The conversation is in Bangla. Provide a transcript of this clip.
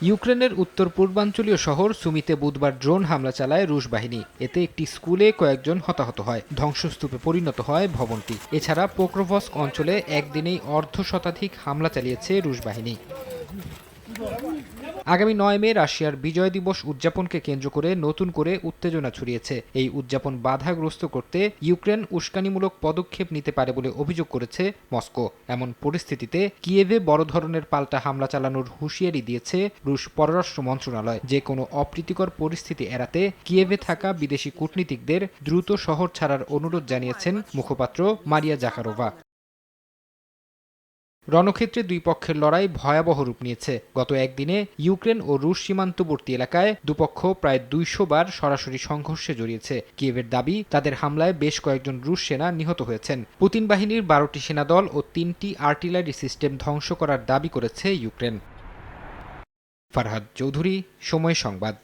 ইউক্রেনের উত্তর পূর্বাঞ্চলীয় শহর সুমিতে বুধবার ড্রোন হামলা চালায় রুশ বাহিনী। এতে একটি স্কুলে কয়েকজন হতাহত হয়, ধ্বংসস্তূপে পরিণত হয় ভবনটি। এছাড়া পোক্রোভস্ক অঞ্চলে একদিনেই অর্ধশতাধিক হামলা চালিয়েছে রুশ বাহিনী। আগামী ৯ মে রাশিয়ার বিজয় দিবস উদযাপনকে কেন্দ্র করে নতুন করে উত্তেজনা ছড়িয়েছে। এই উদযাপন বাধাগ্রস্ত করতে ইউক্রেন উস্কানিমূলক পদক্ষেপ নিতে পারে বলে অভিযোগ করেছে মস্কো। এমন পরিস্থিতিতে কিয়েভে বড় ধরনের পাল্টা হামলা চালানোর হুঁশিয়ারি দিয়েছে রুশ পররাষ্ট্র মন্ত্রণালয়। যে কোনো অপ্রীতিকর পরিস্থিতি এড়াতে কিয়েভে থাকা বিদেশি কূটনীতিকদের দ্রুত শহর ছাড়ার অনুরোধ জানিয়েছেন মুখপাত্র মারিয়া জাকারোভা। রণক্ষেত্রে দুই পক্ষের লড়াই ভয়াবহ রূপ নিয়েছে। গত একদিনে ইউক্রেন ও রুশ সীমান্তবর্তী এলাকায় দুপক্ষ প্রায় ২০০ বার সরাসরি সংঘর্ষে জড়িয়েছে। কিয়েভের দাবি, তাদের হামলায় বেশ কয়েকজন রুশ সেনা নিহত হয়েছেন। পুতিন বাহিনীর ১২টি সেনাদল ও ৩টি আর্টিলারি সিস্টেম ধ্বংস করার দাবি করেছে ইউক্রেন। ফারহাদ চৌধুরী, সময় সংবাদ।